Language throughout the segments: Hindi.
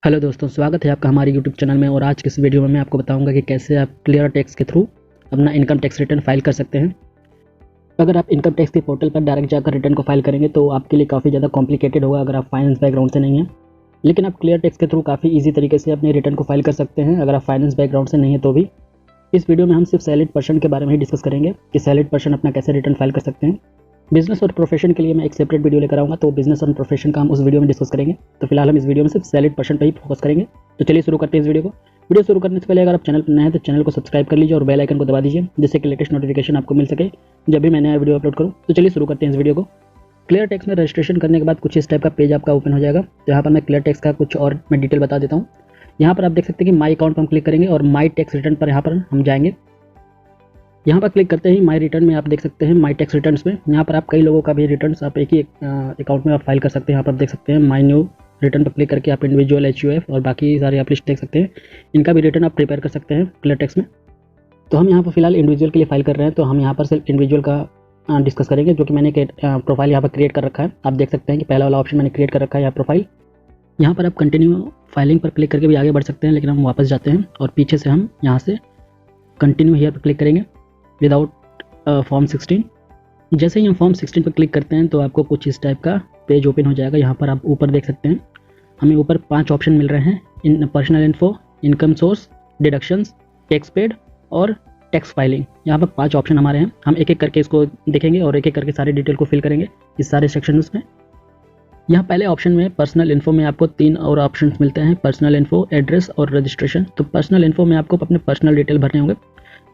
हेलो दोस्तों, स्वागत है आपका हमारे यूट्यूब चैनल में। और आज की इस वीडियो में मैं आपको बताऊंगा कि कैसे आप क्लियर टैक्स के थ्रू अपना इनकम टैक्स रिटर्न फाइल कर सकते हैं। अगर आप इनकम टैक्स के पोर्टल पर डायरेक्ट जाकर रिटर्न को फाइल करेंगे तो आपके लिए काफ़ी ज़्यादा कॉम्प्लिकेटेड होगा अगर आप फाइनेंस बैकग्राउंड से नहीं हैं। लेकिन आप क्लियर टैक्स के थ्रू काफ़ी ईजी तरीके से अपने रिटर्न को फाइल कर सकते हैं अगर आप फाइनेंस बैकग्राउंड से नहीं है तो भी। इस वीडियो में हम सिर्फ सैलरीड पर्सन के बारे में ही डिस्कस करेंगे कि सैलरीड पर्सन अपना कैसे रिटर्न फाइल कर सकते हैं। बिजनेस और प्रोफेशन के लिए मैं एक सेपरेट वीडियो लेकर आऊँगा, तो बिजनेस और प्रोफेशन का हम उस वीडियो में डिस्कस करेंगे। तो फिलहाल हम इस वीडियो में सिर्फ सैलरीड पर्सन पर ही फोकस करेंगे। तो चलिए शुरू करते हैं इस वीडियो को। वीडियो शुरू करने से पहले अगर आप चैनल पर नए हैं तो चैनल को सब्सक्राइब कर लीजिए और बेल आइकन को दबा दीजिए, जिससे कि लेटेस्ट नोटिफिकेशन आपको मिल सके जब भी मैं नया वीडियो अपलोड करूँ। तो चलिए शुरू करते हैं इस वीडियो को। क्लियर टैक्स में रजिस्ट्रेशन करने के बाद कुछ इस टाइप का पेज आपका ओपन हो जाएगा। तो यहाँ पर मैं क्लियर टैक्स का कुछ और मैं डिटेल बता देता हूँ। यहाँ पर आप देख सकते हैं कि माई अकाउंट पर हम क्लिक करेंगे और माई टैक्स रिटर्न पर यहाँ पर हम जाएंगे। यहाँ पर क्लिक करते ही माई रिटर्न में आप देख सकते हैं माई टैक्स रिटर्न्स में यहाँ पर आप कई लोगों का भी रिटर्न्स आप एक ही अकाउंट में आप फाइल कर सकते हैं। यहाँ पर आप देख सकते हैं माई न्यू रिटर्न पर क्लिक करके आप इंडिविजुअल, HUF और बाकी सारे आप लिस्ट देख सकते हैं। इनका भी रिटर्न आप प्रिपेयर कर सकते हैं क्लियर टैक्स में। तो हम यहाँ पर फिलहाल इंडिविजुअल के लिए फाइल कर रहे हैं, तो हम यहाँ पर सिर्फ इंडिविजुअल का डिस्कस करेंगे, जो कि मैंने प्रोफाइल यहाँ पर क्रिएट कर रखा है। आप देख सकते हैं कि पहला वाला ऑप्शन मैंने क्रिएट कर रखा है यहाँ प्रोफाइल। यहाँ पर आप कंटिन्यू फाइलिंग पर क्लिक करके भी आगे बढ़ सकते हैं, लेकिन हम वापस जाते हैं और पीछे से हम यहाँ से कंटिन्यू हियर पर क्लिक करेंगे विदाउट फॉर्म 16। जैसे ही हम फॉर्म 16 पर क्लिक करते हैं तो आपको कुछ इस टाइप का पेज ओपन हो जाएगा। यहाँ पर आप ऊपर देख सकते हैं हमें ऊपर 5 ऑप्शन मिल रहे हैं, इन personal info, income source, deductions, tax paid और टैक्स फाइलिंग। यहाँ पर 5 ऑप्शन हमारे हैं। हम एक एक करके इसको देखेंगे और एक एक करके सारे डिटेल को फिल करेंगे इस सारे सेक्शन में। यहाँ पहले ऑप्शन में पर्सनल इन्फो में आपको 3 और ऑप्शंस मिलते हैं, पर्सनल इन्फो, एड्रेस और रजिस्ट्रेशन। तो पर्सनल इन्फो में आपको अपने पर्सनल डिटेल भरने होंगे।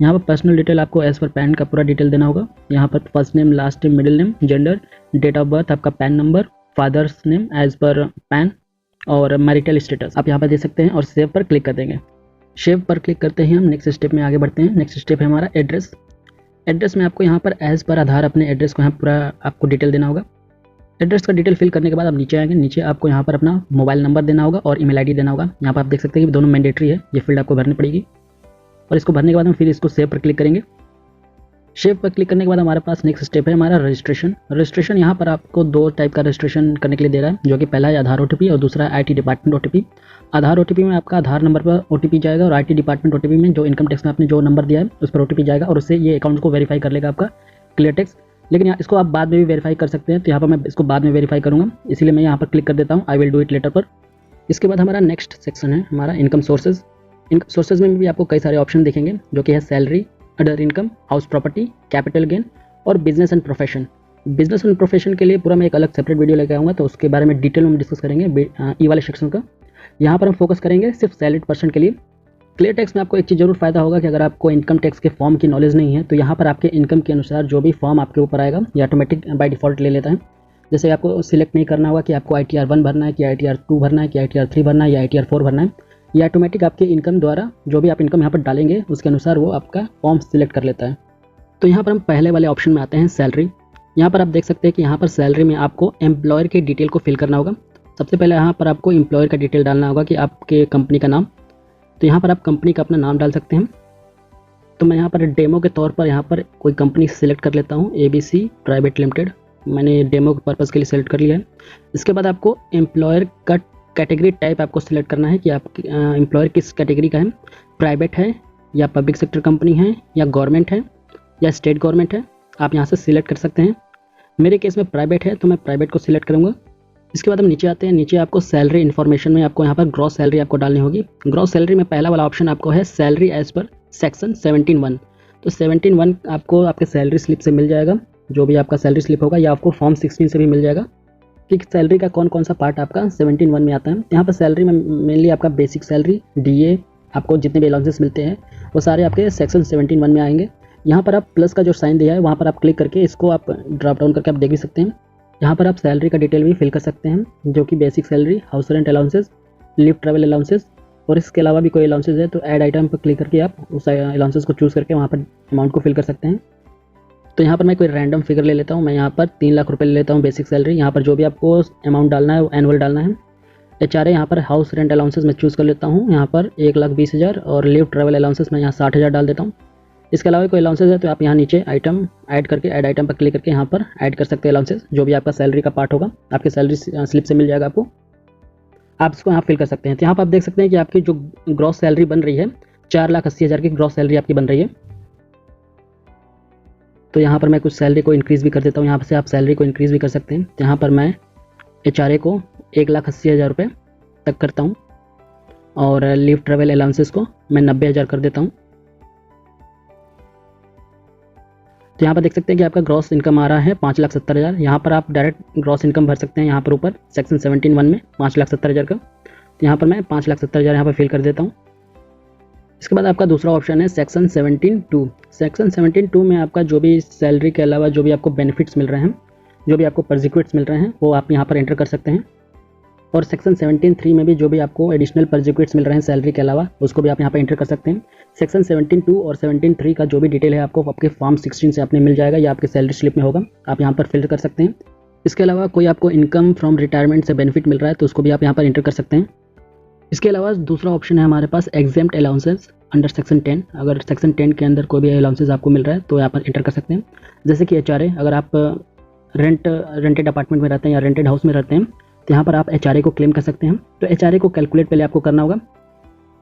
यहाँ पर पर्सनल डिटेल आपको एज पर पैन का पूरा डिटेल देना होगा। यहाँ पर first name, last name, middle name, gender, date of birth, आपका PAN number, father's name as per PAN और मैरिटल स्टेटस आप यहाँ पर दे सकते हैं और सेव पर क्लिक कर देंगे। सेव पर क्लिक करते ही हम नेक्स्ट स्टेप में आगे बढ़ते हैं। नेक्स्ट स्टेप है हमारा एड्रेस। एड्रेस में आपको यहाँ पर एज पर आधार अपने एड्रेस को यहाँ पूरा आपको डिटेल देना होगा। एड्रेस का डिटेल फिल करने के बाद आप नीचे आएंगे। नीचे आपको यहाँ पर अपना मोबाइल नंबर देना होगा और ईमेल ID देना होगा। यहाँ पर आप देख सकते हैं कि दोनों मैंडेटरी है, ये फील्ड आपको भरनी पड़ेगी। और इसको भरने के बाद हम फिर इसको सेव पर क्लिक करेंगे। सेव पर क्लिक करने के बाद हमारे पास नेक्स्ट स्टेप है हमारा रजिस्ट्रेशन। रजिस्ट्रेशन यहाँ पर आपको 2 टाइप का रजिस्ट्रेशन करने के लिए दे रहा है, जो कि पहला है आधार OTP और दूसरा है IT department OTP। Aadhaar OTP में आपका आधार नंबर पर OTP जाएगा और IT डिपार्टमेंट OTP में जो इनकम टैक्स में आपने जो नंबर दिया है उस पर OTP जाएगा और उससे ये अकाउंट को वेरीफाई कर लेगा आपका क्लियर टैक्स। लेकिन इसको आप बाद में भी वेरीफाई कर सकते हैं, तो यहाँ पर मैं इसको बाद में वेरीफाई करूँगा, इसलिए मैं यहाँ पर क्लिक कर देता हूँ, I will do it later पर। इसके बाद हमारा नेक्स्ट सेक्शन है हमारा इनकम सोर्सेज। इनकम सोर्सेज में भी आपको कई सारे ऑप्शन दिखेंगे, जो कि है salary, other income, house property, capital gain और business and profession. Business and profession के लिए पूरा मैं एक अलग सेपरेट वीडियो लेकर आऊँगा, तो उसके बारे में डिटेल में डिस्कस करेंगे ई वाले सेक्शन का। यहाँ पर हम फोकस करेंगे सिर्फ सैलरीड पर्सन के लिए। क्लियर टैक्स में आपको एक चीज़ जरूर फायदा होगा कि अगर आपको इनकम टैक्स के फॉर्म की नॉलेज नहीं है तो यहाँ पर आपके इनकम के अनुसार जो भी फॉर्म आपके ऊपर आएगा ये ऑटोमेटिक बाय डिफॉल्ट ले लेता है। जैसे आपको सिलेक्ट नहीं करना होगा कि आपको ITR 1 भरना है, कि ITR 2 भरना है, कि ITR 3 भरना है या ITR 4 भरना है। ये ऑटोमेटिक आपके इनकम द्वारा जो भी आप इनकम यहाँ पर डालेंगे उसके अनुसार वो आपका फॉर्म सिलेक्ट कर लेता है। तो यहाँ पर हम पहले वाले ऑप्शन में आते हैं सैलरी। यहाँ पर आप देख सकते हैं कि यहाँ पर सैलरी में आपको एम्प्लॉयर के डिटेल को फिल करना होगा। सबसे पहले यहाँ पर आपको एम्प्लॉयर का डिटेल डालना होगा कि आपके कंपनी का नाम। तो यहाँ पर आप कंपनी का अपना नाम डाल सकते हैं। तो मैं यहाँ पर डेमो के तौर पर यहाँ पर कोई कंपनी सेलेक्ट कर लेता हूँ, ABC प्राइवेट लिमिटेड। मैंने डेमो के पर्पज़ के लिए सेलेक्ट कर लिया है। इसके बाद आपको एम्प्लॉयर का कैटेगरी टाइप आपको सिलेक्ट करना है कि आप एम्प्लॉयर किस कैटेगरी का है, प्राइवेट है या पब्लिक सेक्टर कंपनी है या गवर्नमेंट है या स्टेट गवर्नमेंट है, आप यहाँ से सिलेक्ट कर सकते हैं। मेरे केस में प्राइवेट है तो मैं प्राइवेट को सिलेक्ट करूँगा। इसके बाद हम नीचे आते हैं। नीचे आपको सैलरी इन्फॉर्मेशन में आपको यहाँ पर ग्रॉस सैलरी आपको डालनी होगी। ग्रॉस सैलरी में पहला वाला ऑप्शन आपको है सैलरी एज पर सेक्शन 17(1). तो 17(1) आपको आपके सैलरी स्लिप से मिल जाएगा, जो भी आपका सैलरी स्लिप होगा, या आपको फॉर्म 16 से भी मिल जाएगा कि सैलरी का कौन कौन सा पार्ट आपका 17(1) में आता है। यहाँ पर सैलरी में मेनली आपका बेसिक सैलरी, DA, आपको जितने भी अलाउंसेस मिलते हैं वो सारे आपके सेक्शन 17(1) में आएंगे। यहाँ पर आप प्लस का जो साइन दिया है वहाँ पर आप क्लिक करके इसको आप ड्रॉप डाउन करके आप देख भी सकते हैं। यहाँ पर आप सैलरी का डिटेल भी फिल कर सकते हैं, जो कि basic salary, house rent allowances, leave travel allowances और इसके अलावा भी कोई अलाउंसेस है तो ऐड आइटम पर क्लिक करके आप उस अलाउंसेस को चूज़ करके वहाँ पर अमाउंट को फिल कर सकते हैं। तो यहाँ पर मैं कोई रैंडम फिगर ले लेता हूँ। मैं यहाँ पर 3 लाख रुपये ले लेता हूँ बेसिक सैलरी। यहाँ पर जो भी आपको अमाउंट डालना है वो एनुअल डालना है। HRA यहाँ पर हाउस रेंट अलाउंसेस मैं चूज़ कर लेता हूँ, यहाँ पर 1,20,000 और लीव ट्रैवल अलाउंसेस मैं यहाँ 60,000 डाल देता हूँ। इसके अलावा कोई अलाउंसेस है तो आप यहाँ नीचे आइटम ऐड करके ऐड आइटम पर क्लिक करके यहाँ पर ऐड कर सकते हैं अलाउंसेस, जो भी आपका सैलरी का पार्ट होगा आपके सैलरी स्लिप से मिल जाएगा आपको। आप इसको यहाँ फिल कर सकते हैं। तो यहाँ पर आप देख सकते हैं कि आपकी जो ग्रॉस सैलरी बन रही है 4,80,000 की ग्रॉस सैलरी आपकी बन रही है। तो यहाँ पर मैं कुछ सैलरी को इंक्रीज़ भी कर देता हूँ। यहाँ से आप सैलरी को इंक्रीज़ भी कर सकते हैं। तो यहाँ पर मैं HRA को 1,80,000 रुपये तक करता हूँ और लीव ट्रैवल अलाउंसेस को मैं 90,000 कर देता हूँ। तो यहाँ पर देख सकते हैं कि आपका ग्रॉस इनकम आ रहा है 5,70,000। यहाँ पर आप डायरेक्ट ग्रॉस इनकम भर सकते हैं यहाँ पर ऊपर सेक्शन 17(1) में 5,70,000 का। तो यहाँ पर मैं 5,70,000 यहाँ पर फिल कर देता हूँ। इसके बाद आपका दूसरा ऑप्शन है सेक्शन 17(2). सेक्शन 17(2) में आपका जो भी सैलरी के अलावा जो भी आपको बेनिफिट्स मिल रहे हैं, जो भी आपको पर्जिक्यूट्स मिल रहे हैं, वो आप यहाँ पर एंटर कर सकते हैं। और सेक्शन 17(3) में भी जो भी आपको एडिशनल पर्जिक्यूट्स मिल रहे हैं सैलरी के अलावा, उसको भी आप यहाँ पर एंटर कर सकते हैं। सेक्शन 17(2) और 17(3) का जो भी डिटेल है आपको आपके फॉर्म 16 से आपने मिल जाएगा या आपके सैलरी स्लिप में होगा, आप यहाँ पर फिल कर सकते हैं। इसके अलावा कोई आपको इनकम फ्रॉम रिटायरमेंट से बेनिफिट मिल रहा है तो उसको भी आप यहाँ पर एंटर कर सकते हैं। इसके अलावा दूसरा ऑप्शन है हमारे पास एग्जेम्प्ट अलाउंसेस अंडर सेक्शन 10। अगर सेक्शन 10 के अंदर कोई भी अलाउंसेस आपको मिल रहा है तो यहाँ पर एंटर कर सकते हैं। जैसे कि HRA, अगर आप रेंटेड अपार्टमेंट में रहते हैं या रेंटेड हाउस में रहते हैं तो यहाँ पर आप HRA को क्लेम कर सकते हैं। तो HRA को कैलकुलेट पहले आपको करना होगा।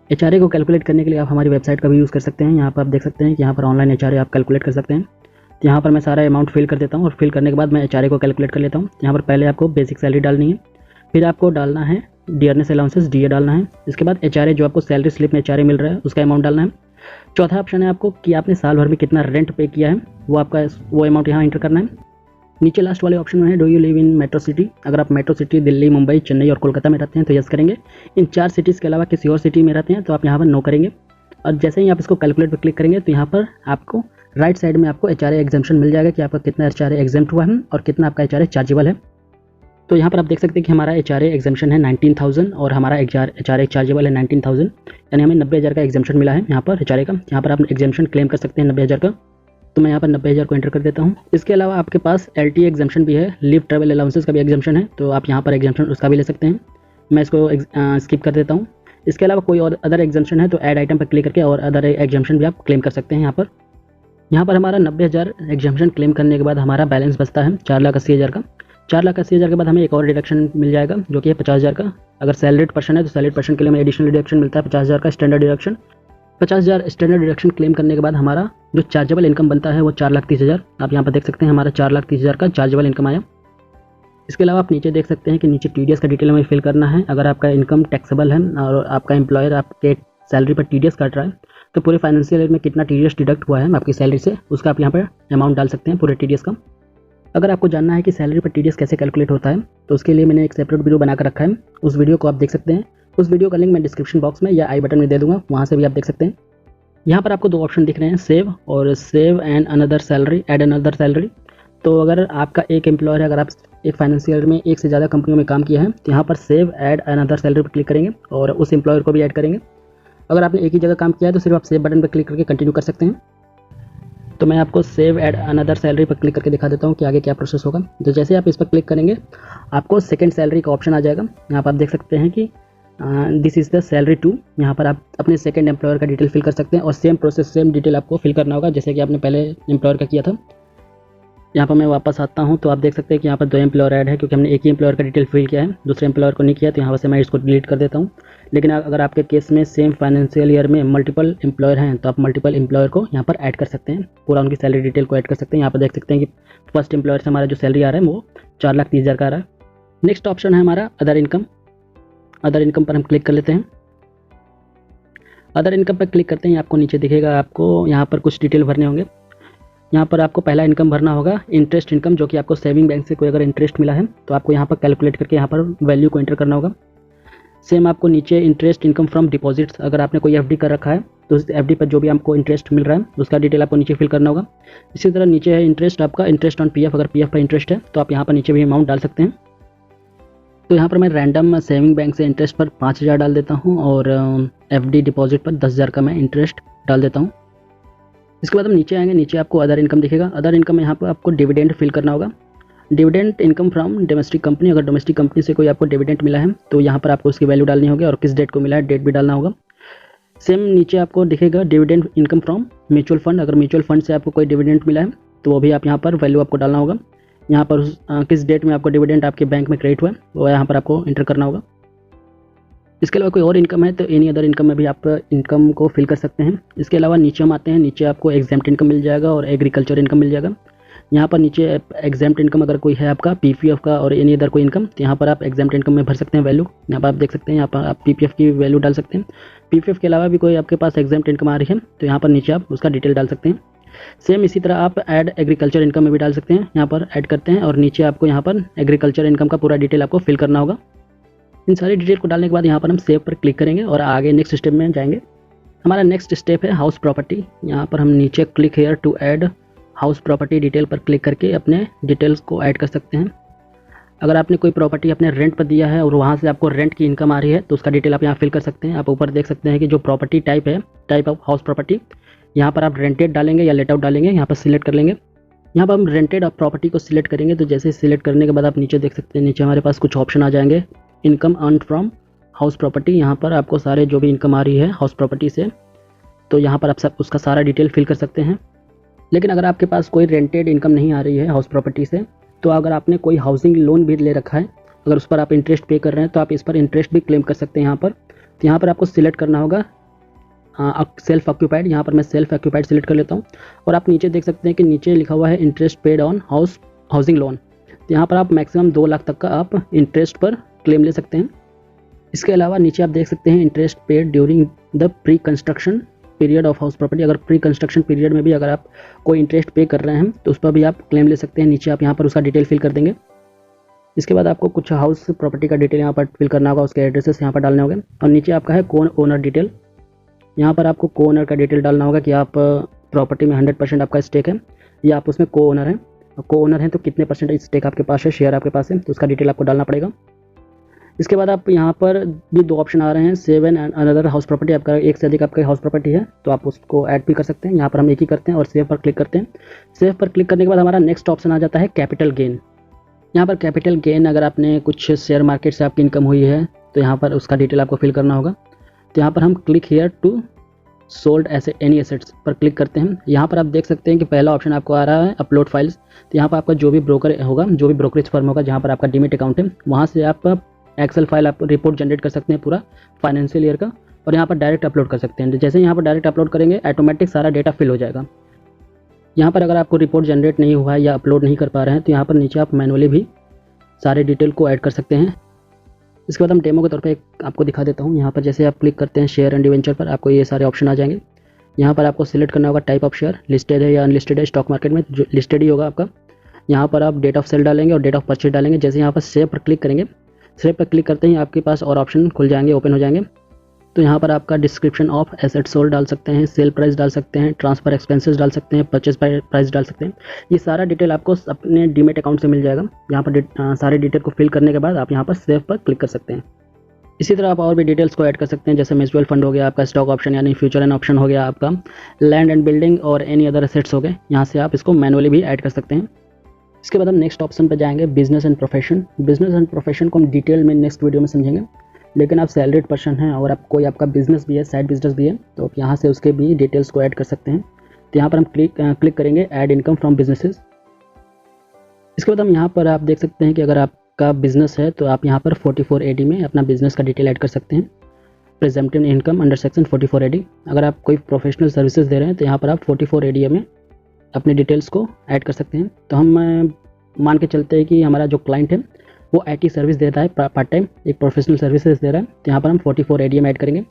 HRA को कैलकुलेट करने के लिए आप हमारी वेबसाइट का भी यूज़ कर सकते हैं। यहाँ पर आप देख सकते हैं कि यहाँ पर ऑनलाइन HRA आप कैलकुलेट कर सकते हैं। तो यहाँ पर मैं सारा अमाउंट फिल कर देता हूँ और फिल करने के बाद मैं HRA को कैलकुलेट कर लेता हूँ। यहाँ पर पहले आपको बेसिक सैलरी डालनी है, फिर आपको डालना है डियरनेस अलाउंसेस DA डालना है। इसके बाद HRA जो आपको सैलरी स्लिप में HRA मिल रहा है उसका अमाउंट डालना है। चौथा ऑप्शन है आपको कि आपने साल भर में कितना रेंट पे किया है, वो अमाउंट यहाँ एंटर करना है। नीचे लास्ट वाले ऑप्शन में है do you live in metro city. अगर आप मेट्रो सिटी दिल्ली, मुंबई, चेन्नई और कोलकाता में रहते हैं तो यस करेंगे। इन 4 सिटीज़ के अलावा किसी और सिटी में रहते हैं तो आप यहाँ पर नो करेंगे। और जैसे ही आप इसको कैलकुलेट पर क्लिक करेंगे तो यहाँ पर आपको राइट साइड में आपको HRA एग्जाम्पशन मिल जाएगा कि आपका कितना HRA एग्जाम्प्ट हुआ है और कितना आपका HRA चार्जेबल है। तो यहाँ पर आप देख सकते हैं कि हमारा HRA एग्जाम्पशन है 19,000 और हमारा HRA चार्जेबल है 19,000, यानी हमें 90,000 का एग्जाम्पशन मिला है यहाँ पर HRA का। यहाँ पर आप एग्जाम्पशन क्लेम कर सकते हैं 90,000 का। तो मैं यहाँ पर 90,000 को एंटर कर देता हूँ। इसके अलावा आपके पास LTA एग्जाम्पशन भी है, लीव ट्रैवल अलाउंसेस का भी एग्जाम्पशन है, तो आप यहाँ पर एग्जाम्पशन उसका भी ले सकते हैं। मैं इसको स्किप कर देता हूँ। इसके अलावा कोई और अदर एग्जाम्पशन है तो ऐड आइटम पर क्लिक करके और अदर एग्जाम्पशन भी आप क्लेम कर सकते हैं। यहाँ पर हमारा 90,000 एग्जाम्पशन क्लेम करने के बाद हमारा बैलेंस बचता है 4,80,000 का। 4,80,000 के बाद हमें एक और डिडक्शन मिल जाएगा जो कि है 50,000 का। अगर सैलरीड पर्सन है तो सैलरीड पर्सन के लिए हमें एडिशनल डिडक्शन मिलता है 50,000 का standard deduction. 50,000 standard deduction claim करने के बाद हमारा जो चार्जेबल इनकम बनता है वो 4,30,000। आप यहाँ पर देख सकते हैं हमारा 4,30,000 का चार्जेबल इनकम आया। इसके अलावा आप नीचे देख सकते हैं कि नीचे TDS का डिटेल हमें फिल करना है। अगर आपका इनकम टैक्सेबल है और आपका एम्प्लॉयर आपके सैलरी पर TDS काट रहा है तो पूरे फाइनेंशियल ईयर में कितना TDS डिडक्ट हुआ है आपकी सैलरी से, उसका आप यहाँ पर अमाउंट डाल सकते हैं पूरे TDS का। अगर आपको जानना है कि सैलरी पर TDS कैसे कैलकुलेट होता है तो उसके लिए मैंने एक सेपरेट वीडियो बनाकर रखा है, उस वीडियो को आप देख सकते हैं। उस वीडियो का लिंक मैं डिस्क्रिप्शन बॉक्स में या आई बटन में दे दूंगा, वहाँ से भी आप देख सकते हैं। यहाँ पर आपको 2 ऑप्शन दिख रहे हैं, सेव और save and another salary, add another salary. तो अगर आपका एक एम्प्लॉयर है, अगर आप एक फाइनेंशियल में एक से ज़्यादा कंपनियों में काम किया है तो यहाँ पर सेव ऐड अनदर सैलरी पर क्लिक करेंगे और उस एम्प्लॉयर को भी ऐड करेंगे। अगर आपने एक ही जगह काम किया है तो सिर्फ आप सेव बटन पर क्लिक करके कंटिन्यू कर सकते हैं। तो मैं आपको सेव ऐड अनदर सैलरी पर क्लिक करके दिखा देता हूँ कि आगे क्या प्रोसेस होगा। तो जैसे आप इस पर क्लिक करेंगे आपको सेकंड सैलरी का ऑप्शन आ जाएगा। यहाँ पर आप देख सकते हैं कि this is the salary two. यहाँ पर आप अपने सेकंड एम्प्लॉयर का डिटेल फिल कर सकते हैं और सेम प्रोसेस सेम डिटेल आपको फिल करना होगा जैसे कि आपने पहले एम्प्लॉयर का किया था। यहाँ पर मैं वापस आता हूँ तो आप देख सकते हैं कि यहाँ पर 2 एम्प्लॉयर ऐड है क्योंकि हमने एक ही एम्प्लॉयर का डिटेल फिल किया है, दूसरे एम्प्लॉयर को नहीं किया, तो यहाँ से मैं इसको डिलीट कर देता हूँ। लेकिन अगर आपके केस में सेम फाइनेंशियल ईयर में मल्टीपल एम्प्लॉयर हैं तो आप मल्टीपल एम्प्लॉयर को यहाँ पर ऐड कर सकते हैं, पूरा उनकी सैलरी डिटेल को ऐड कर सकते हैं। यहाँ पर देख सकते हैं कि फर्स्ट एम्प्लॉयर से हमारा जो सैलरी आ रहा है वो 4,30,000 का आ रहा है। नेक्स्ट ऑप्शन है हमारा अदर इनकम। अदर इनकम पर हम क्लिक कर लेते हैं। अदर इनकम पर क्लिक करते हैं आपको नीचे दिखेगा, आपको यहाँ पर कुछ डिटेल भरने होंगे। यहाँ पर आपको पहला इनकम भरना होगा इंटरेस्ट इनकम, जो कि आपको सेविंग बैंक से कोई अगर इंटरेस्ट मिला है तो आपको यहाँ पर कैलकुलेट करके यहाँ पर वैल्यू को एंटर करना होगा। सेम आपको नीचे इंटरेस्ट इनकम फ्रॉम डिपॉजिट्स, अगर आपने कोई FD कर रखा है तो उस FD पर जो भी आपको इंटरेस्ट मिल रहा है उसका डिटेल आपको नीचे फिल करना होगा। इसी तरह नीचे है इंटरेस्ट आपका, इंटरेस्ट ऑन PF, अगर PF पर इंटरेस्ट है तो आप यहाँ पर नीचे भी अमाउंट डाल सकते हैं। तो यहाँ पर मैं रैंडम सेविंग बैंक से इंटरेस्ट पर 5,000 डाल देता हूँ और FD डिपॉजिट पर 10,000 का मैं इंटरेस्ट डाल देता हूँ। इसके बाद हम नीचे आएंगे, नीचे आपको अदर इनकम दिखेगा। अदर इनकम में यहाँ पर आपको डिविडेंड फिल करना होगा। Dividend income from domestic company, अगर डोमेस्टिक कंपनी से कोई आपको डिविडेंड मिला है तो यहाँ पर आपको उसकी वैल्यू डालनी होगी और किस डेट को मिला है डेट भी डालना होगा। सेम नीचे आपको दिखेगा dividend income from mutual fund, अगर म्यूचुअल फंड से आपको कोई डिविडेंड मिला है तो वो भी आप यहाँ पर वैल्यू आपको डालना होगा। यहाँ पर किस डेट में आपको डिविडेंड आपके बैंक में क्रेडिट हुआ है वो यहाँ पर आपको इंटर करना होगा। इसके अलावा कोई और इनकम है तो एनी अदर इनकम में भी आप इनकम को फिल कर सकते हैं। इसके अलावा नीचे हम आते हैं, नीचे आपको एग्जाम्प्ट इनकम मिल जाएगा और एग्रीकल्चर इनकम मिल जाएगा। यहाँ पर नीचे एग्जाम्प्ट इनकम अगर कोई है आपका पीपीएफ का और एनी अदर कोई इनकम, तो यहाँ पर आप एग्जाम्प्ट इनकम में भर सकते हैं वैल्यू। यहाँ पर आप देख सकते हैं, यहाँ पर आप पीपीएफ की वैल्यू डाल सकते हैं। पीपीएफ के अलावा भी कोई आपके पास एग्जाम्प्ट इनकम आ रही है तो यहाँ पर नीचे आप उसका डिटेल डाल सकते हैं। सेम इसी तरह आप ऐड एग्रीकल्चर इनकम में भी डाल सकते हैं। यहाँ पर ऐड करते हैं और नीचे आपको यहाँ पर एग्रीकल्चर इनकम का पूरा डिटेल आपको फिल करना होगा। इन सारी डिटेल को डालने के बाद यहाँ पर हम सेव पर क्लिक करेंगे और आगे नेक्स्ट स्टेप में जाएंगे। हमारा नेक्स्ट स्टेप है हाउस प्रॉपर्टी। यहाँ पर हम नीचे click here to add house property detail पर क्लिक करके अपने डिटेल्स को ऐड कर सकते हैं। अगर आपने कोई प्रॉपर्टी अपने रेंट पर दिया है और वहाँ से आपको रेंट की इनकम आ रही है तो उसका डिटेल आप यहाँ फिल कर सकते हैं। आप ऊपर देख सकते हैं कि जो प्रॉपर्टी टाइप है, टाइप ऑफ हाउस प्रॉपर्टी, यहाँ पर आप रेंटेड डालेंगे या लेट आउट डालेंगे, यहाँ पर सिलेक्ट कर लेंगे। यहाँ पर हम रेंटेड प्रॉपर्टी को सिलेक्ट करेंगे तो जैसे सिलेक्ट करने के बाद आप नीचे देख सकते हैं, नीचे हमारे पास कुछ ऑप्शन आ जाएंगे। Income earn from house property, यहाँ पर आपको सारे जो भी इनकम आ रही है हाउस प्रॉपर्टी से, तो यहाँ पर आप सब उसका सारा डिटेल फिल कर सकते हैं। लेकिन अगर आपके पास कोई रेंटेड इनकम नहीं आ रही है हाउस प्रॉपर्टी से, तो अगर आपने कोई हाउसिंग लोन भी ले रखा है, अगर उस पर आप इंटरेस्ट पे कर रहे हैं तो आप इस पर इंटरेस्ट भी क्लेम कर सकते हैं यहाँ पर। तो यहाँ पर आपको सिलेक्ट करना होगा सेल्फ ऑक्यूपाइड। यहाँ पर मैं सेल्फ ऑक्यूपाइड सिलेक्ट कर लेता हूँ और आप नीचे देख सकते हैं कि नीचे लिखा हुआ है interest paid on housing loan. तो यहाँ पर आप मैक्सिमम 2 लाख तक का आप इंटरेस्ट पर क्लेम ले सकते हैं। इसके अलावा नीचे आप देख सकते हैं interest paid during the pre construction period of house property. अगर प्री कंस्ट्रक्शन पीरियड में भी अगर आप कोई इंटरेस्ट पे कर रहे हैं तो उस पर भी आप क्लेम ले सकते हैं। नीचे आप यहाँ पर उसका डिटेल फिल कर देंगे। इसके बाद आपको कुछ हाउस प्रॉपर्टी का डिटेल यहाँ पर फिल करना होगा, उसके एड्रेसेस यहाँ पर डालने होंगे और नीचे आपका है को ओनर डिटेल। यहाँ पर आपको को ओनर का डिटेल डालना होगा कि आप प्रॉपर्टी में 100% आपका स्टेक है या आप उसमें को ओनर हैं। को ओनर हैं तो कितने परसेंट स्टेक आपके पास है, शेयर आपके पास है, तो उसका डिटेल आपको डालना पड़ेगा। इसके बाद आप यहाँ पर भी 2 ऑप्शन आ रहे हैं, save and another house property. आपका एक से अधिक आपका हाउस प्रॉपर्टी है तो आप उसको ऐड भी कर सकते हैं। यहाँ पर हम एक ही करते हैं और सेव पर क्लिक करते हैं। सेव पर क्लिक करने के बाद हमारा नेक्स्ट ऑप्शन आ जाता है कैपिटल गेन। यहाँ पर कैपिटल गेन, अगर आपने कुछ शेयर मार्केट से आपकी इनकम हुई है तो यहाँ पर उसका डिटेल आपको फिल करना होगा। तो यहाँ पर हम click here to sold any assets पर क्लिक करते हैं। यहाँ पर आप देख सकते हैं कि पहला ऑप्शन आपको आ रहा है अपलोड फाइल्स। तो यहाँ पर आपका जो भी ब्रोकर होगा, जो भी ब्रोकरेज फर्म होगा जहाँ पर आपका डीमेट अकाउंट है, वहाँ से आप एक्सेल फाइल आप रिपोर्ट जनरेट कर सकते हैं पूरा फाइनेंशियल ईयर का और यहाँ पर डायरेक्ट अपलोड कर सकते हैं। जैसे यहाँ पर डायरेक्ट अपलोड करेंगे ऑटोमेटिक सारा डेटा फिल हो जाएगा। यहाँ पर अगर आपको रिपोर्ट जनरेट नहीं हुआ है या अपलोड नहीं कर पा रहे हैं तो यहाँ पर नीचे आप मैनुअली भी सारे डिटेल को ऐड कर सकते हैं। इसके बाद हम डेमो के तौर पे एक आपको दिखा देता हूँ। यहाँ पर जैसे आप क्लिक करते हैं शेयर एंड डिवेंचर पर, आपको ये सारे ऑप्शन आ जाएंगे। यहाँ पर आपको सिलेक्ट करना होगा टाइप ऑफ शेयर, लिस्टेड है या अनलिस्टेड है। स्टॉक मार्केट में जो लिस्टेड ही होगा आपका। यहाँ पर आप डेट ऑफ सेल डालेंगे और डेट ऑफ परचेज डालेंगे। जैसे यहाँ पर सेव पर क्लिक करेंगे, सेव पर क्लिक करते ही आपके पास और ऑप्शन खुल जाएंगे, ओपन हो जाएंगे। तो यहाँ पर आपका डिस्क्रिप्शन ऑफ एसेट सोल्ड डाल सकते हैं, सेल प्राइस डाल सकते हैं, ट्रांसफर एक्सपेंसेस डाल सकते हैं, परचेज प्राइस डाल सकते हैं। ये सारा डिटेल आपको अपने डीमेट अकाउंट से मिल जाएगा। यहाँ पर सारे डिटेल को फिल करने के बाद आप यहाँ पर सेव पर क्लिक कर सकते हैं। इसी तरह आप और भी डिटेल्स को ऐड कर सकते हैं, जैसे म्यूचुअल फंड हो गया आपका, स्टॉक ऑप्शन यानी फ्यूचर एंड ऑप्शन हो गया आपका, लैंड एंड बिल्डिंग और एनी अदर एसेट्स हो गए। यहाँ से आप इसको मैनुअली भी ऐड कर सकते हैं। इसके बाद हम नेक्स्ट ऑप्शन पर जाएंगे, business and profession. Business and profession को हम डिटेल में नेक्स्ट वीडियो में समझेंगे। लेकिन आप सैलरीड पर्सन हैं और आप कोई आपका बिजनेस भी है, साइड बिजनेस भी है, तो आप यहाँ से उसके भी डिटेल्स को ऐड कर सकते हैं। तो यहाँ पर हम क्लिक करेंगे ऐड इनकम फ्रॉम बिजनेसेस। इसके बाद हम यहाँ पर आप देख सकते हैं कि अगर आपका बिजनेस है तो आप यहाँ पर 44 AD में अपना बिजनेस का डिटेल ऐड कर सकते हैं। प्रेजेंटिव इनकम अंडर सेक्शन 44 AD। अगर आप कोई प्रोफेशनल सर्विसेज दे रहे हैं तो यहाँ पर आप 44 AD में अपने डिटेल्स को ऐड कर सकते हैं। तो हम मान के चलते हैं कि हमारा जो क्लाइंट है वो IT सर्विस देता है, पार्ट टाइम एक प्रोफेशनल सर्विसेज दे रहा है, तो यहाँ पर हम 44 AD में ऐड करेंगे।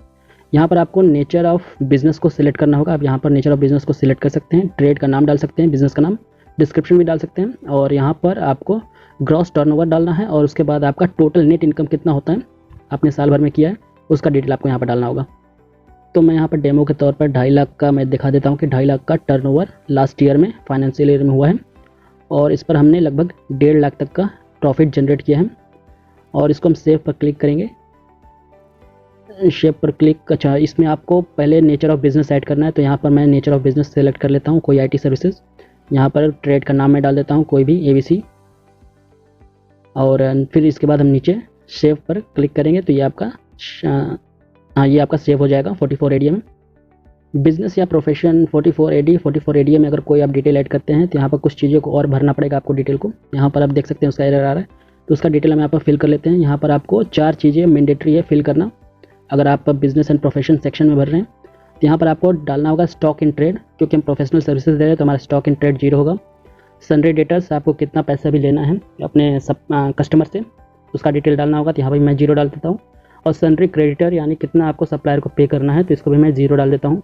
यहाँ पर आपको नेचर ऑफ बिजनेस को सिलेक्ट करना होगा। आप यहाँ पर नेचर ऑफ बिजनेस को सिलेक्ट कर सकते हैं, ट्रेड का नाम डाल सकते हैं, बिजनेस का नाम, डिस्क्रिप्शन भी डाल सकते हैं और यहाँ पर आपको ग्रॉस टर्नओवर डालना है और उसके बाद आपका टोटल नेट इनकम कितना होता है आपने साल भर में किया है उसका डिटेल आपको यहाँ पर डालना होगा। तो मैं यहाँ पर डेमो के तौर पर 2.5 लाख का मैं दिखा देता हूँ कि 2.5 लाख का टर्नओवर लास्ट ईयर में फाइनेंशियल ईयर में हुआ है और इस पर हमने लगभग 1.5 लाख तक का प्रॉफिट जनरेट किया है। और इसको हम सेव पर क्लिक करेंगे। शेप पर क्लिक, अच्छा इसमें आपको पहले नेचर ऑफ बिजनेस ऐड करना है, तो यहाँ पर मैं नेचर ऑफ बिजनेस सेलेक्ट कर लेता हूँ, कोई IT सर्विसेज। यहाँ पर ट्रेड का नाम मैं डाल देता हूँ कोई भी ABC और फिर इसके बाद हम नीचे सेव पर क्लिक करेंगे तो ये आपका ये आपका सेव हो जाएगा 44 AD में। बिजनेस या प्रोफेशन 44 AD में अगर कोई आप डिटेल ऐड करते हैं तो यहाँ पर कुछ चीज़ों को और भरना पड़ेगा आपको डिटेल को। यहाँ पर आप देख सकते हैं उसका एरर आ रहा है तो उसका डिटेल हम यहाँ पर फिल कर लेते हैं। यहाँ पर आपको 4 चीज़ें मैंडेटरी है फिल करना। अगर आप बिजनेस एंड प्रोफेशन सेक्शन में भर रहे हैं तो यहाँ पर आपको डालना होगा स्टॉक इन ट्रेड, क्योंकि हम प्रोफेशनल सर्विसेज दे रहे हैं तो हमारा स्टॉक इन ट्रेड 0 होगा। सन्ड्री डेटर्स, आपको कितना पैसा भी लेना है अपने सब कस्टमर से उसका डिटेल डालना होगा, तो यहाँ पर मैं 0 डाल देता हूँ। और सन्ड्री क्रेडिटर यानी कितना आपको सप्लायर को पे करना है, तो इसको भी मैं 0 डाल देता हूँ।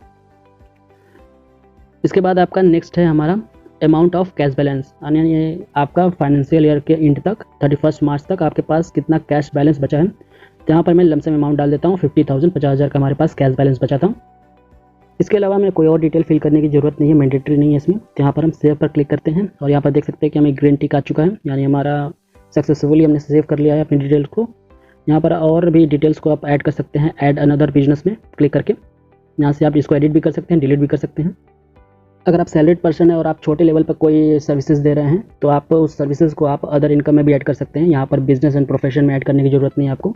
इसके बाद आपका नेक्स्ट है हमारा अमाउंट ऑफ कैश बैलेंस, यानी ये आपका फाइनेंशियल ईयर के एंड तक 31 मार्च तक आपके पास कितना कैश बैलेंस बचा है। तो यहाँ पर मैं लमसम अमाउंट डाल देता हूँ 50,000, 50,000 का हमारे पास कैश बैलेंस बचा था। इसके अलावा हमें कोई और डिटेल फिल करने की ज़रूरत नहीं है, मैंडेटरी नहीं है इसमें। तो यहाँ पर हम सेव पर क्लिक करते हैं और यहाँ पर देख सकते हैं कि हमें ग्रीन टिक आ चुका है, यानी हमारा सक्सेसफुली हमने सेव कर लिया है अपनी डिटेल्स को। यहाँ पर और भी डिटेल्स को आप ऐड कर सकते हैं, ऐड अनदर बिजनेस में क्लिक करके। यहाँ से आप इसको एडिट भी कर सकते हैं, डिलीट भी कर सकते हैं। अगर आप सैलरीड पर्सन है और आप छोटे लेवल पर कोई सर्विसेज दे रहे हैं तो आप उस सर्विसेज को आप अदर इनकम में भी ऐड कर सकते हैं। यहाँ पर बिजनेस एंड प्रोफेशन में ऐड करने की ज़रूरत नहीं है आपको।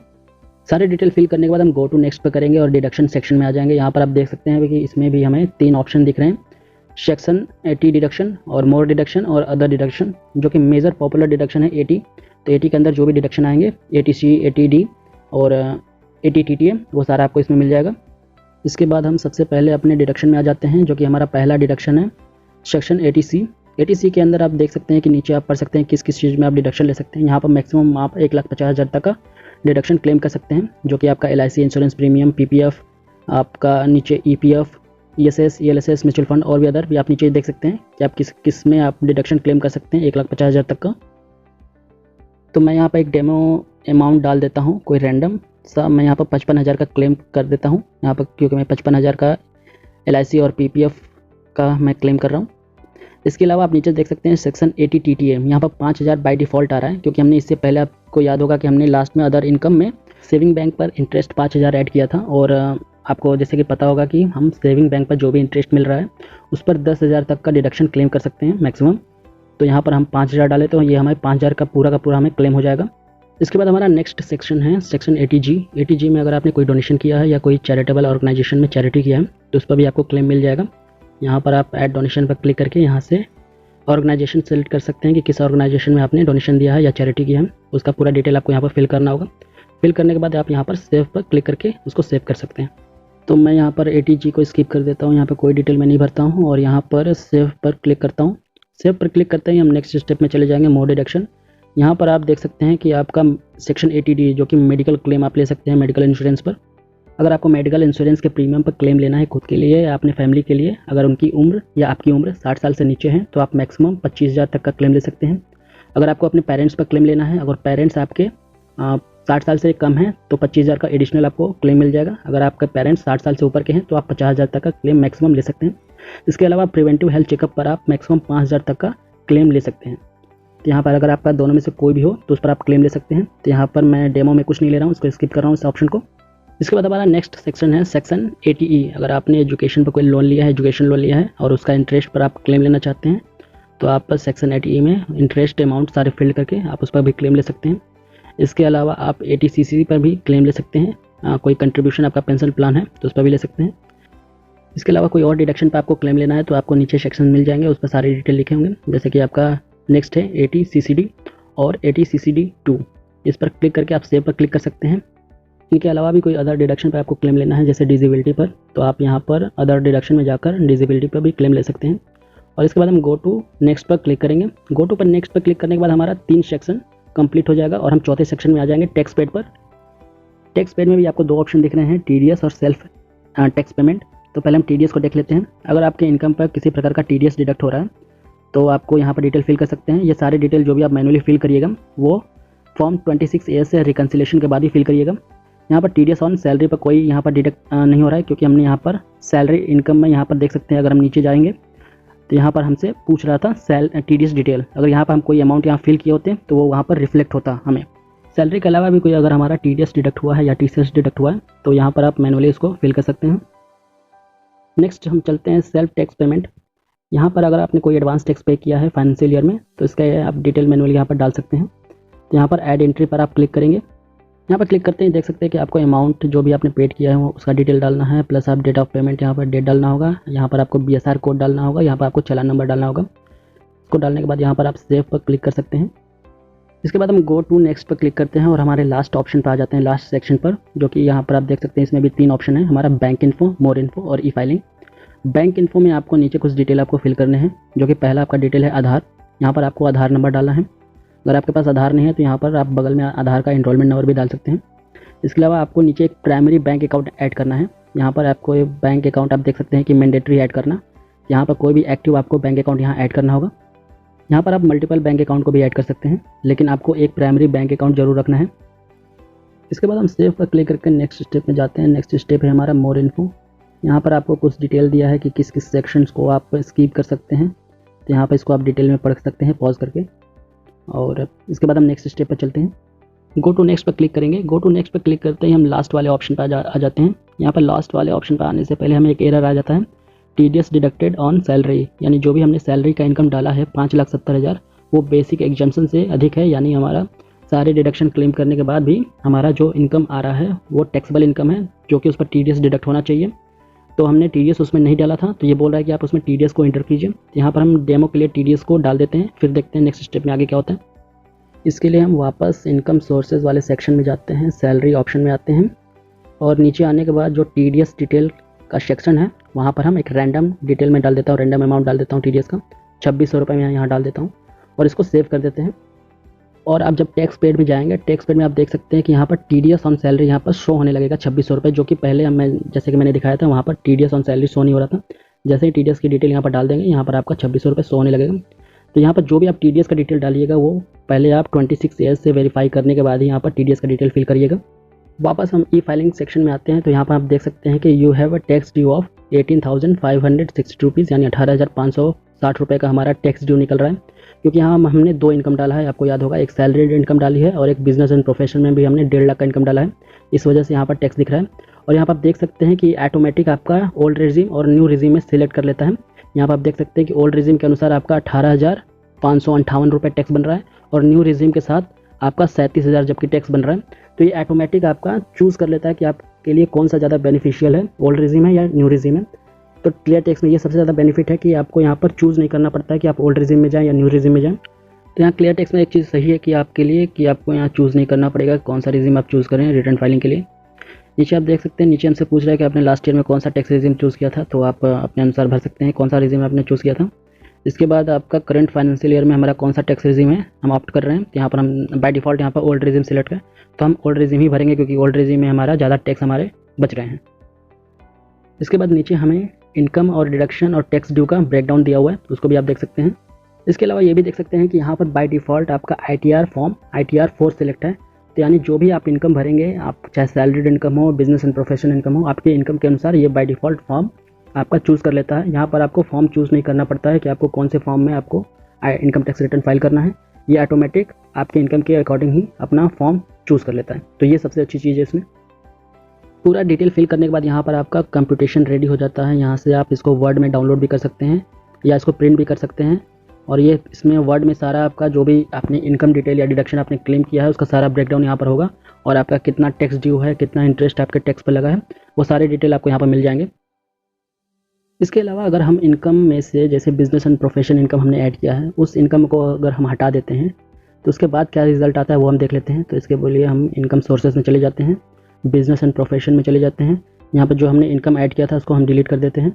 सारे डिटेल फिल करने के बाद हम गो टू नेक्स्ट पर करेंगे और डिडक्शन सेक्शन में आ जाएंगे। यहाँ पर आप देख सकते हैं कि इसमें भी हमें 3 ऑप्शन दिख रहे हैं, सेक्शन 80 डिडक्शन और मोर डिडक्शन और अदर डिडक्शन, जो कि मेजर पॉपुलर डिडक्शन है 80। तो 80 के अंदर जो भी डिडक्शन आएंगे 80C 80D और 80 TTA वो सारा आपको इसमें मिल जाएगा। इसके बाद हम सबसे पहले अपने डिडक्शन में आ जाते हैं, जो कि हमारा पहला डिडक्शन है सेक्शन 80C। 80C के अंदर आप देख सकते हैं कि नीचे आप पढ़ सकते हैं किस किस चीज़ में आप डिडक्शन ले सकते हैं। यहाँ पर मैक्सिमम आप 1,50,000 तक का डिडक्शन क्लेम कर सकते हैं, जो कि आपका LIC इंश्योरेंस प्रीमियम, PPF, आपका नीचे EPF, ESS, ELSS, mutual fund और भी अदर भी आप नीचे देख सकते हैं कि आप किस में आप डिडक्शन क्लेम कर सकते हैं 1,50,000 तक का। तो मैं यहाँ पर एक डेमो अमाउंट डाल देता हूँ कोई रैंडम सा। मैं यहाँ पर 55,000 का क्लेम कर देता हूँ यहाँ पर, क्योंकि मैं 55,000 का LIC और PPF का मैं क्लेम कर रहा हूँ। इसके अलावा आप नीचे देख सकते हैं सेक्शन 80 TTA, यहाँ पर 5,000 बाई डिफ़ॉल्ट आ रहा है, क्योंकि हमने इससे पहले आपको याद होगा कि हमने लास्ट में अदर इनकम में सेविंग बैंक पर इंटरेस्ट 5,000 ऐड किया था। और आपको जैसे कि पता होगा कि हम सेविंग बैंक पर जो भी इंटरेस्ट मिल रहा है उस पर 10,000 तक का डिडक्शन क्लेम कर सकते हैं मैक्सिमम। तो यहाँ पर हम 5,000 डालें तो ये हमारे 5,000 का पूरा हमें क्लेम हो जाएगा। इसके बाद हमारा नेक्स्ट सेक्शन है सेक्शन 80G। 80G में अगर आपने कोई डोनेशन किया है या कोई चैरिटेबल ऑर्गेनाइजेशन में चैरिटी किया है तो उस पर भी आपको क्लेम मिल जाएगा। यहाँ पर आप ऐड डोनेशन पर क्लिक करके यहाँ से ऑर्गेनाइजेशन सेलेक्ट कर सकते हैं कि किस ऑर्गेनाइजेशन में आपने डोनेशन दिया है या चैरिटी किया है, उसका पूरा डिटेल आपको यहाँ पर फिल करना होगा। फिल करने के बाद आप यहाँ पर सेव पर क्लिक करके उसको सेव कर सकते हैं। तो मैं यहाँ पर 80G को स्किप कर देता हूँ, यहाँ पर कोई डिटेल मैं नहीं भरता हूँ और यहाँ पर सेव पर क्लिक करता हूँ। सेव पर क्लिक करते ही हम नेक्स्ट स्टेप में चले जाएंगे, मोर डिडक्शन। यहाँ पर आप देख सकते हैं कि आपका सेक्शन 80D जो कि मेडिकल क्लेम आप ले सकते हैं मेडिकल इंश्योरेंस पर। अगर आपको मेडिकल इंश्योरेंस के प्रीमियम पर क्लेम लेना है खुद के लिए या अपने फैमिली के लिए, अगर उनकी उम्र या आपकी उम्र 60 साल से नीचे है तो आप मैक्सिमम 25,000 तक का क्लेम ले सकते हैं। अगर आपको अपने पेरेंट्स पर क्लेम लेना है, अगर पेरेंट्स आपके 60 साल से कम हैं तो 25,000 का एडिशनल आपको क्लेम मिल जाएगा। अगर आपके पेरेंट्स 60 साल से ऊपर के हैं तो आप 50,000 तक का क्लेम मैक्सिमम ले सकते हैं। इसके अलावा प्रिवेंटिव हेल्थ चेकअप पर आप मैक्सिमम 5,000 तक का क्लेम ले सकते हैं। तो यहाँ पर अगर आपका दोनों में से कोई भी हो तो उस पर आप क्लेम ले सकते हैं। तो यहाँ पर मैं डेमो में कुछ नहीं ले रहा हूँ, उसको स्किप कर रहा हूँ इस ऑप्शन को। इसके बाद हमारा नेक्स्ट सेक्शन है सेक्शन 80E। अगर आपने एजुकेशन पर कोई लोन लिया है, एजुकेशन लोन लिया है और उसका इंटरेस्ट पर आप क्लेम लेना चाहते हैं तो आप सेक्शन 80E में इंटरेस्ट अमाउंट सारे फिल करके आप उस पर भी क्लेम ले सकते हैं। इसके अलावा आप 80CC पर भी क्लेम ले सकते हैं। कोई कंट्रीब्यूशन आपका पेंशन प्लान है तो उस पर भी ले सकते हैं। इसके अलावा कोई और डिडक्शन पर आपको क्लेम लेना है तो आपको नीचे सेक्शन मिल जाएंगे, उस पर सारी डिटेल लिखे होंगे। जैसे कि आपका नेक्स्ट है 80CCD और 80CCD2। इस पर क्लिक करके आप सेव पर क्लिक कर सकते हैं। इनके अलावा भी कोई अदर डिडक्शन पर आपको क्लेम लेना है जैसे डिसेबिलिटी पर, तो आप यहाँ पर अदर डिडक्शन में जाकर डिसेबिलिटी पर भी क्लेम ले सकते हैं। और इसके बाद हम गो टू नेक्स्ट पर क्लिक करेंगे। गो टू पर नेक्स्ट पर क्लिक करने के बाद हमारा 3 सेक्शन कंप्लीट हो जाएगा और हम चौथे सेक्शन में आ जाएंगे टैक्स पेड पर। टैक्स पेड में भी आपको 2 ऑप्शन दिख रहे हैं, TDS और सेल्फ टैक्स पेमेंट। तो पहले हम TDS को देख लेते हैं। अगर आपके इनकम पर किसी प्रकार का TDS डिडक्ट हो रहा है तो आपको यहाँ पर डिटेल फिल कर सकते हैं। ये सारे डिटेल जो भी आप मैनुअली फिल करिएगा वो फॉर्म 26A से रिकन्सिलेशन के बाद ही फिल करिएगा। यहाँ पर TDS ऑन सैलरी पर कोई यहाँ पर डिडक्ट नहीं हो रहा है, क्योंकि हमने यहाँ पर सैलरी इनकम में यहाँ पर देख सकते हैं। अगर हम नीचे जाएंगे तो यहाँ पर हमसे पूछ रहा था TDS डिटेल। अगर यहाँ पर हम कोई अमाउंट यहाँ फिल किए होते हैं तो वो वहाँ पर रिफ्लेक्ट होता हमें। सैलरी के अलावा भी कोई अगर हमारा TDS डिडक्ट हुआ है या TCS डिडक्ट हुआ है तो यहाँ पर आप मैनुअली इसको फिल कर सकते हैं। नेक्स्ट हम चलते हैं सेल्फ टैक्स पेमेंट। यहाँ पर अगर आपने कोई एडवांस टैक्स पे किया है फाइनेंशियल ईयर में तो इसका आप डिटेल मैनुअली यहाँ पर डाल सकते हैं। तो यहाँ पर ऐड एंट्री पर आप क्लिक करेंगे। यहाँ पर क्लिक करते ही देख सकते हैं कि आपको अमाउंट जो भी आपने पेड किया है वो उसका डिटेल डालना है, प्लस आप डेट ऑफ पेमेंट यहाँ पर डेट डालना होगा। यहाँ पर आपको BSR कोड डालना होगा, यहाँ पर आपको चालान नंबर डालना होगा। इसको डालने के बाद यहाँ पर आप सेव पर क्लिक कर सकते हैं। इसके बाद हम गो टू नेक्स्ट पर क्लिक करते हैं और हमारे लास्ट ऑप्शन पर आ जाते हैं, लास्ट सेक्शन पर, जो कि यहाँ पर आप देख सकते हैं इसमें भी 3 ऑप्शन है हमारा, बैंक इन्फो, मोर इन्फो और ई फाइलिंग। बैंक इन्फो में आपको नीचे कुछ डिटेल आपको फिल करने हैं, जो कि पहला आपका डिटेल है आधार। यहाँ पर आपको आधार नंबर डालना है। अगर आपके पास आधार नहीं है तो यहाँ पर आप बगल में आधार का एनरोलमेंट नंबर भी डाल सकते हैं। इसके अलावा आपको नीचे एक प्राइमरी बैंक अकाउंट ऐड करना है। यहाँ पर आपको बैंक अकाउंट आप देख सकते हैं कि मैंडेटरी ऐड करना। यहाँ पर कोई भी एक्टिव आपको बैंक अकाउंट यहाँ ऐड करना होगा। यहाँ पर आप मल्टीपल बैंक अकाउंट को भी ऐड कर सकते हैं, लेकिन आपको एक प्राइमरी बैंक अकाउंट जरूर रखना है। इसके बाद हम सेव पर क्लिक करके नेक्स्ट स्टेप में जाते हैं। नेक्स्ट स्टेप है हमारा मोर इन्फो। यहाँ पर आपको कुछ डिटेल दिया है कि किस किस सेक्शंस को आप स्किप कर सकते हैं, तो यहाँ पर इसको आप डिटेल में पढ़ सकते हैं पॉज करके। और इसके बाद हम नेक्स्ट स्टेप पर चलते हैं। गो टू नेक्स्ट पर क्लिक करेंगे। गो टू नेक्स्ट पर क्लिक करते ही हम लास्ट वाले ऑप्शन पर आ जाते हैं। यहाँ पर लास्ट वाले ऑप्शन पर आने से पहले हमें एक एरर आ जाता है, TDS डिडक्टेड ऑन सैलरी, यानी जो भी हमने सैलरी का इनकम डाला है 5,70,000 वो बेसिक एग्जाम्पशन से अधिक है, यानी हमारा सारे डिडक्शन क्लेम करने के बाद भी हमारा जो इनकम आ रहा है वो टैक्सेबल इनकम है, जो कि उस पर TDS डिडक्ट होना चाहिए। तो हमने TDS उसमें नहीं डाला था, तो ये बोल रहा है कि आप उसमें TDS को इंटर कीजिए। तो यहाँ पर हम डेमो के लिए TDS को डाल देते हैं, फिर देखते हैं नेक्स्ट स्टेप में आगे क्या होता है। इसके लिए हम वापस इनकम सोर्सेज वाले सेक्शन में जाते हैं, सैलरी ऑप्शन में आते हैं और नीचे आने के बाद जो TDS डिटेल का सेक्शन है वहाँ पर हम एक रैंडम डिटेल में डाल देता हूँ, रैंडम अमाउंट डाल देता हूँ TDS का 2600 रुपये में यहाँ डाल देता हूँ और इसको सेव कर देते हैं। और अब जब टैक्स पेड में जाएंगे, टैक्स पेड में आप देख सकते हैं कि यहाँ पर TDS ऑन सैलरी यहाँ पर शो होने लगेगा 2600 रुपये, जो कि पहले मैं जैसे कि मैंने दिखाया था वहाँ पर TDS ऑन सैलरी शो नहीं हो रहा था। जैसे ही TDS की डिटेल यहाँ पर डाल देंगे, यहाँ पर आपका 2600 रुपये शो होने लगेगा। तो यहाँ पर जो भी आप TDS का डिटेल डालिएगा वो पहले आप 26 ईयर्स से वेरीफाई करने के बाद ही यहाँ पर TDS का डिटेल फिल करिएगा। वापस हम ई फाइलिंग सेक्शन में आते हैं, तो यहाँ पर आप देख सकते हैं कि you have a tax due of 18,560 rupees, यानी 18,560 रुपये का हमारा टैक्स ड्यू निकल रहा है, क्योंकि यहाँ हमने 2 इनकम डाला है, आपको याद होगा, एक सैलरीड इनकम डाली है और एक बिजनेस एंड प्रोफेशन में भी हमने 1.5 लाख का इनकम डाला है। इस वजह से यहाँ पर टैक्स दिख रहा है। और यहाँ पर आप देख सकते हैं कि ऑटोमेटिक आपका ओल्ड रिजीम और न्यू रिजीम में सिलेक्ट कर लेता है। यहाँ पर आप देख सकते हैं कि ओल्ड रिजीम के अनुसार आपका 18,558 रुपये टैक्स बन रहा है और न्यू रिजीम के साथ आपका 37,000 जबकि टैक्स बन रहा है। तो ये ऑटोमेटिक आपका चूज़ कर लेता है कि आपके लिए कौन सा ज़्यादा बेनिफिशियल है, ओल्ड रिजीम है या न्यू रिजीम है। तो क्लियर टैक्स में ये सबसे ज़्यादा बेनिफिट है कि आपको यहाँ पर चूज़ नहीं करना पड़ता है कि आप ओल्ड रिजीम में जाएं या न्यू रिजीम में जाएं। तो यहाँ क्लियर टैक्स में एक चीज़ सही है कि आपके लिए कि आपको यहाँ चूज़ नहीं करना पड़ेगा कौन सा रिजीम आप चूज़ करें रिटर्न फाइलिंग के लिए। नीचे आप देख सकते हैं, नीचे हमसे पूछ रहा है कि आपने लास्ट ईयर में कौन सा टैक्स रिजीम चूज़ किया था, तो आप अपने अनुसार भर सकते हैं कौन सा रिजीम आपने चूज़ किया था। इसके बाद आपका करंट फाइनेंशियल ईयर में हमारा कौन सा टैक्स रिजीम है हम ऑप्ट कर रहे हैं। यहाँ पर हम बाय डिफ़ॉल्ट यहाँ पर ओल्ड रिजीम सिलेक्ट करें, तो हम ओल्ड रिजीम ही भरेंगे क्योंकि ओल्ड रिजीम में हमारा ज़्यादा टैक्स हमारे बच रहे हैं। इसके बाद नीचे हमें इनकम और डिडक्शन और टैक्स ड्यू का ब्रेकडाउन दिया हुआ है, उसको भी आप देख सकते हैं। इसके अलावा ये भी देख सकते हैं कि यहाँ पर बाय डिफ़ॉल्ट आपका ITR फॉर्म ITR 4 सिलेक्ट है, तो यानी जो भी आप इनकम भरेंगे, आप चाहे सैलरीड इनकम हो, बिजनेस एंड प्रोफेशनल इनकम हो, आपके इनकम के अनुसार ये बाय डिफ़ॉल्ट फॉर्म आपका चूज़ कर लेता है। यहाँ पर आपको फॉर्म चूज़ नहीं करना पड़ता है कि आपको कौन से फॉर्म में आपको इनकम टैक्स रिटर्न फाइल करना है, ये ऑटोमेटिक आपके इनकम के अकॉर्डिंग ही अपना फॉर्म चूज़ कर लेता है। तो ये सबसे अच्छी चीज़ है इसमें। पूरा डिटेल फिल करने के बाद यहाँ पर आपका कंप्यूटेशन रेडी हो जाता है। यहाँ से आप इसको वर्ड में डाउनलोड भी कर सकते हैं या इसको प्रिंट भी कर सकते हैं। और ये इसमें वर्ड में सारा आपका जो भी आपने इनकम डिटेल या डिडक्शन आपने क्लेम किया है उसका सारा ब्रेकडाउन यहाँ पर होगा, और आपका कितना टैक्स ड्यू है, कितना इंटरेस्ट आपके टैक्स पर लगा है, वो सारे डिटेल आपको यहाँ पर मिल जाएंगे। इसके अलावा अगर हम इनकम में से जैसे बिजनेस एंड प्रोफेशन इनकम हमने ऐड किया है, उस इनकम को अगर हम हटा देते हैं तो उसके बाद क्या रिजल्ट आता है वो हम देख लेते हैं। तो इसके लिए हम इनकम सोर्सेज में चले जाते हैं, बिजनेस एंड प्रोफेशन में चले जाते हैं। यहाँ पर जो हमने इनकम ऐड किया था उसको हम डिलीट कर देते हैं।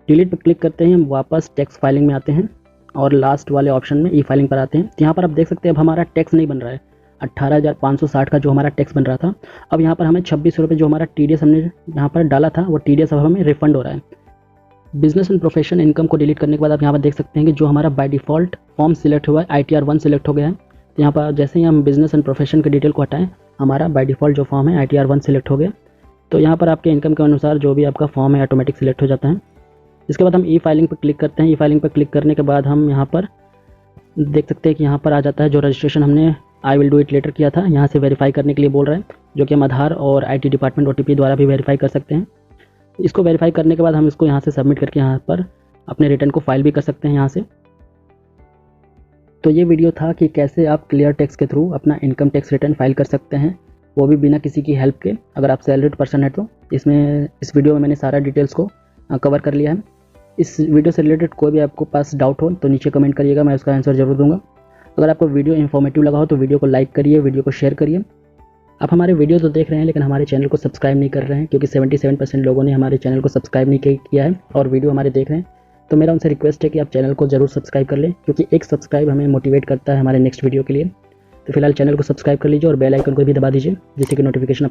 डिलीट पर क्लिक करते ही हम वापस टैक्स फाइलिंग में आते हैं और लास्ट वाले ऑप्शन में ई फाइलिंग पर आते हैं। तो यहाँ पर आप देख सकते हैं अब हमारा टैक्स नहीं बन रहा है। 18,560 का जो हमारा टैक्स बन रहा था, अब यहाँ पर हमें 2600 रुपये जो हमारा TDS हमने यहाँ पर डाला था वो TDS अब हमें रिफंड हो रहा है। बिजनेस एंड प्रोफेशन इनकम को डिलीट करने के बाद आप यहाँ पर देख सकते हैं कि जो हमारा बाय डिफ़ॉल्ट फॉर्म सिलेक्ट हुआ है ITR 1 सिलेक्ट हो गया है। तो यहाँ पर जैसे ही हम बिजनेस एंड प्रोफेशन के डिटेल को हटाएं, हमारा बाय डिफ़ॉल्ट जो फॉर्म है ITR 1 सिलेक्ट हो गया। तो यहाँ पर आपके इनकम के अनुसार जो भी आपका फॉर्म है ऑटोमेटिक सिलेक्ट हो जाता है। इसके बाद हम ई फाइलिंग पर क्लिक करते हैं। ई फाइलिंग पर क्लिक करने के बाद हम यहाँ पर देख सकते हैं कि यहाँ पर आ जाता है जो रजिस्ट्रेशन हमने I will do it later किया था, यहाँ से वेरीफाई करने के लिए बोल रहे हैं, जो कि हम आधार और IT डिपार्टमेंट OTP द्वारा भी वेरीफाई कर सकते हैं। इसको वेरीफाई करने के बाद हम इसको यहाँ से सबमिट करके यहाँ पर अपने रिटर्न को फाइल भी कर सकते हैं यहाँ से। तो ये वीडियो था कि कैसे आप क्लियर टैक्स के थ्रू अपना इनकम टैक्स रिटर्न फाइल कर सकते हैं, वो भी बिना किसी की हेल्प के। अगर आप सैलरीड पर्सन है तो इस वीडियो में मैंने सारा डिटेल्स को कवर कर लिया है। इस वीडियो से रिलेटेड कोई भी आपको पास डाउट हो तो नीचे कमेंट करिएगा, मैं उसका आंसर ज़रूर दूंगा। अगर आपको वीडियो इन्फॉर्मेटिव लगा हो तो वीडियो को लाइक करिए, वीडियो को शेयर करिए। आप हमारे वीडियो तो देख रहे हैं लेकिन हमारे चैनल को सब्सक्राइब नहीं कर रहे हैं, क्योंकि 77% लोगों ने हमारे चैनल को सब्सक्राइब नहीं किया है और वीडियो हमारे देख रहे हैं। तो मेरा उनसे रिक्वेस्ट है कि आप चैनल को ज़रूर सब्सक्राइब कर लें, क्योंकि एक सब्सक्राइब हमें मोटिवेट करता है हमारे नेक्स्ट वीडियो के लिए। तो फिलहाल चैनल को सब्सक्राइब कर लीजिए और बेल आइकन को भी दबा दीजिए, जिससे कि नोटिफिकेशन